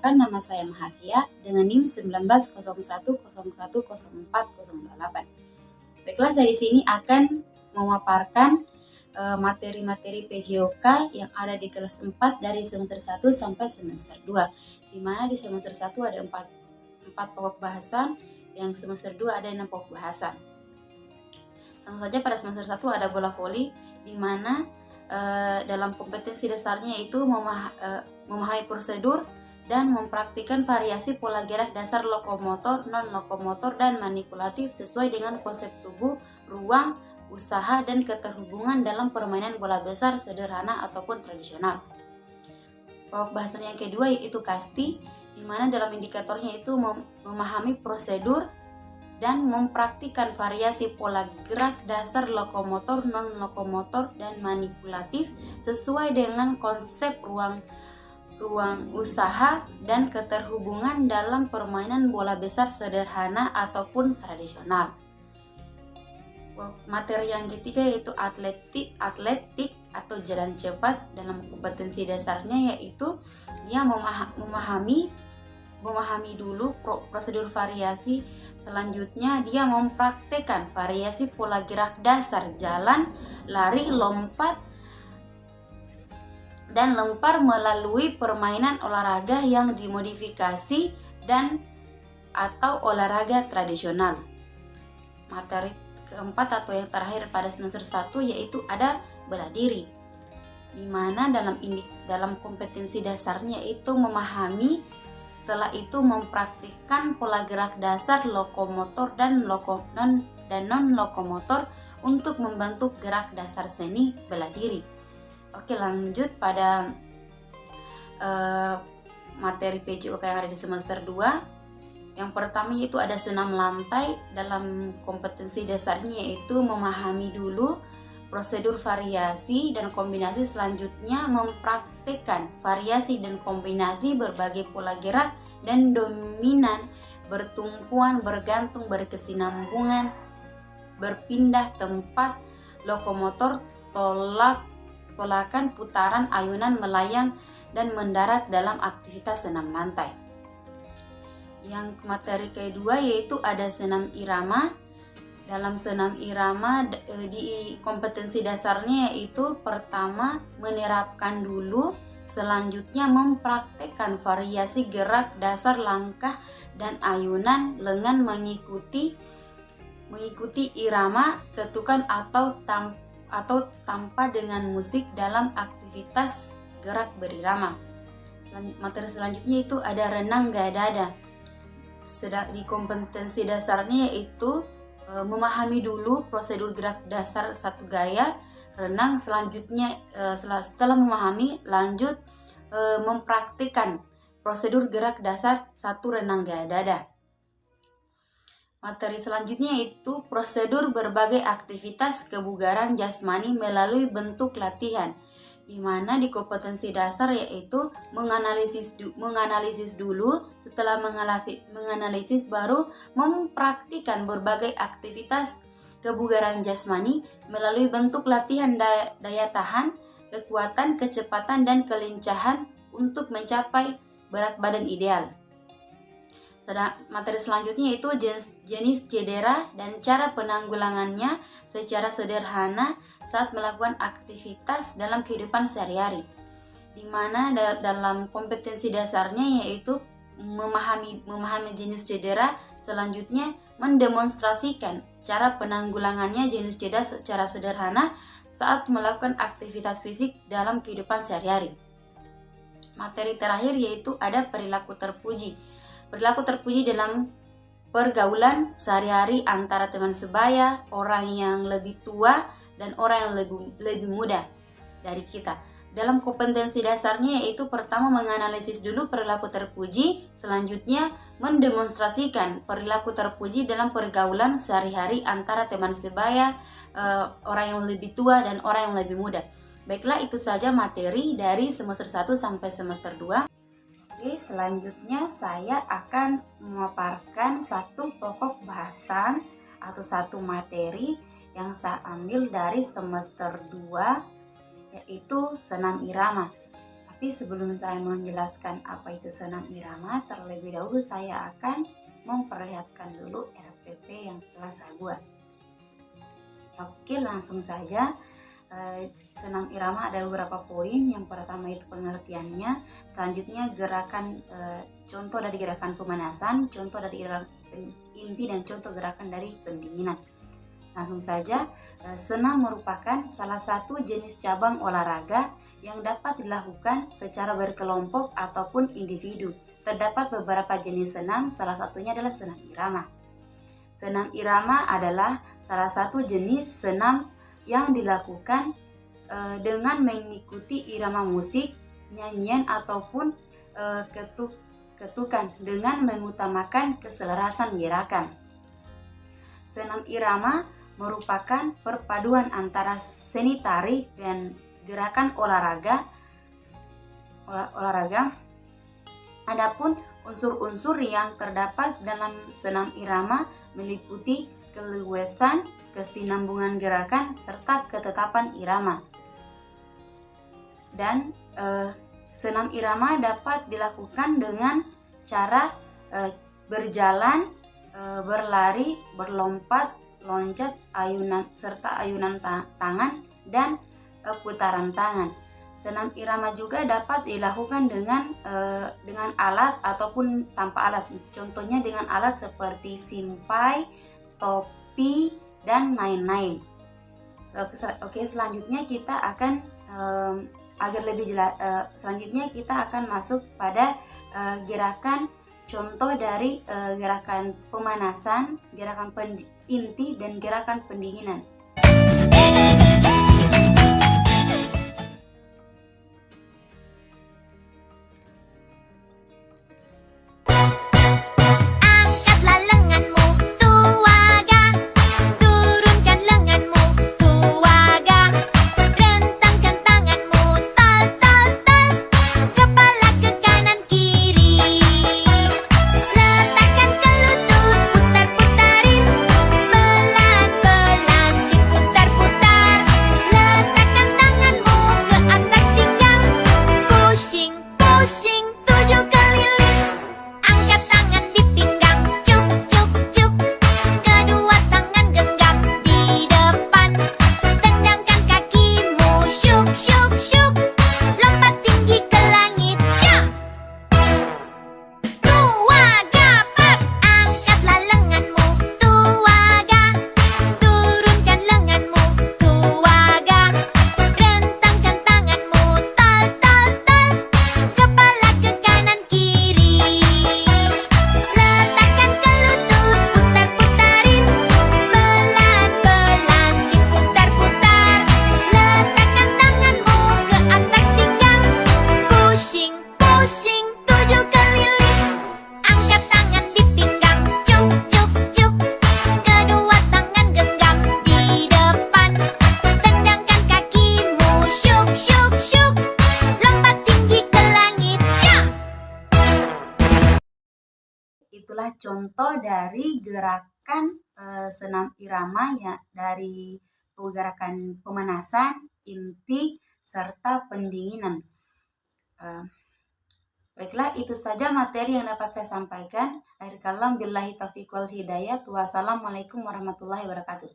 Perkenalkan, nama saya Mahafia dengan NIM 1901010408. Baiklah, saya di sini akan memaparkan materi-materi PJOK yang ada di kelas 4 dari semester 1 sampai semester 2. Di mana di semester 1 ada 4 pokok bahasan, yang semester 2 ada 6 pokok bahasan. Langsung saja pada semester 1 ada bola voli, di mana dalam kompetensi dasarnya itu memahami prosedur dan mempraktikkan variasi pola gerak dasar lokomotor, non-lokomotor, dan manipulatif sesuai dengan konsep tubuh, ruang, usaha, dan keterhubungan dalam permainan bola besar sederhana ataupun tradisional. Pokok bahasan yang kedua yaitu kasti, di mana dalam indikatornya itu memahami prosedur dan mempraktikkan variasi pola gerak dasar lokomotor, non-lokomotor, dan manipulatif sesuai dengan konsep ruang usaha dan keterhubungan dalam permainan bola besar sederhana ataupun tradisional. Materi yang ketiga yaitu atletik atau jalan cepat. Dalam kompetensi dasarnya yaitu dia memahami dulu prosedur variasi, selanjutnya dia mempraktekkan variasi pola gerak dasar jalan, lari, lompat, dan lempar melalui permainan olahraga yang dimodifikasi dan atau olahraga tradisional. Materi keempat atau yang terakhir pada semester 1 yaitu ada bela diri, di mana dalam kompetensi dasarnya itu memahami, setelah itu mempraktikkan pola gerak dasar lokomotor dan non-lokomotor untuk membentuk gerak dasar seni bela diri. Oke, lanjut pada materi PJOK yang ada di semester 2. Yang pertama itu ada senam lantai. Dalam kompetensi dasarnya yaitu memahami dulu prosedur variasi dan kombinasi, selanjutnya mempraktikkan variasi dan kombinasi berbagai pola gerak dan dominan, bertumpuan, bergantung, berkesinambungan, berpindah tempat, lokomotor, tolakan, putaran, ayunan, melayang, dan mendarat dalam aktivitas senam lantai. Yang materi kedua yaitu ada senam irama. Dalam senam irama di kompetensi dasarnya yaitu pertama menerapkan dulu, selanjutnya mempraktekkan variasi gerak dasar langkah dan ayunan lengan mengikuti irama, ketukan atau tanpa dengan musik dalam aktivitas gerak berirama. Materi selanjutnya itu ada renang gaya dada. Di kompetensi dasarnya yaitu memahami dulu prosedur gerak dasar satu gaya renang, selanjutnya setelah memahami lanjut mempraktikkan prosedur gerak dasar satu renang gaya dada. Materi selanjutnya itu prosedur berbagai aktivitas kebugaran jasmani melalui bentuk latihan, di mana di kompetensi dasar yaitu menganalisis dulu, setelah menganalisis baru mempraktikkan berbagai aktivitas kebugaran jasmani melalui bentuk latihan daya tahan, kekuatan, kecepatan, dan kelincahan untuk mencapai berat badan ideal. Materi selanjutnya yaitu jenis cedera dan cara penanggulangannya secara sederhana saat melakukan aktivitas dalam kehidupan sehari-hari, di mana dalam kompetensi dasarnya yaitu memahami jenis cedera, selanjutnya mendemonstrasikan cara penanggulangannya jenis cedera secara sederhana saat melakukan aktivitas fisik dalam kehidupan sehari-hari. Materi terakhir yaitu ada perilaku terpuji. Perilaku terpuji dalam pergaulan sehari-hari antara teman sebaya, orang yang lebih tua, dan orang yang lebih muda dari kita. Dalam kompetensi dasarnya yaitu pertama menganalisis dulu perilaku terpuji, selanjutnya mendemonstrasikan perilaku terpuji dalam pergaulan sehari-hari antara teman sebaya, orang yang lebih tua, dan orang yang lebih muda. Baiklah, itu saja materi dari semester 1 sampai semester 2. Oke, selanjutnya saya akan memaparkan satu pokok bahasan atau satu materi yang saya ambil dari semester 2 yaitu senam irama. Tapi sebelum saya menjelaskan apa itu senam irama, terlebih dahulu saya akan memperlihatkan dulu RPP yang telah saya buat. Oke, langsung saja. Senam irama ada beberapa poin. Yang pertama itu pengertiannya, selanjutnya gerakan, contoh dari gerakan pemanasan, contoh dari gerakan inti, dan contoh gerakan dari pendinginan. Langsung saja, senam merupakan salah satu jenis cabang olahraga yang dapat dilakukan secara berkelompok ataupun individu. Terdapat beberapa jenis senam, salah satunya adalah senam irama. Senam irama adalah salah satu jenis senam yang dilakukan dengan mengikuti irama musik, nyanyian ataupun ketukan dengan mengutamakan keselarasan gerakan. Senam irama merupakan perpaduan antara seni tari dan gerakan olahraga. Adapun unsur-unsur yang terdapat dalam senam irama meliputi keluasan, kesinambungan gerakan, serta ketetapan irama. Dan senam irama dapat dilakukan dengan cara berjalan, berlari, berlompat, loncat, ayunan serta ayunan tangan dan putaran tangan. Senam irama juga dapat dilakukan dengan alat ataupun tanpa alat. Contohnya dengan alat seperti simpai, topi, dan lain-lain. Oke, selanjutnya kita akan agar lebih jelas. Selanjutnya kita akan masuk pada gerakan contoh dari gerakan pemanasan, gerakan inti, dan gerakan pendinginan. Itulah contoh dari gerakan senam irama ya, dari gerakan pemanasan, inti, serta pendinginan. Baiklah, itu saja materi yang dapat saya sampaikan. Akhir kalam, billahi taufiq wal hidayah. Wassalamualaikum warahmatullahi wabarakatuh.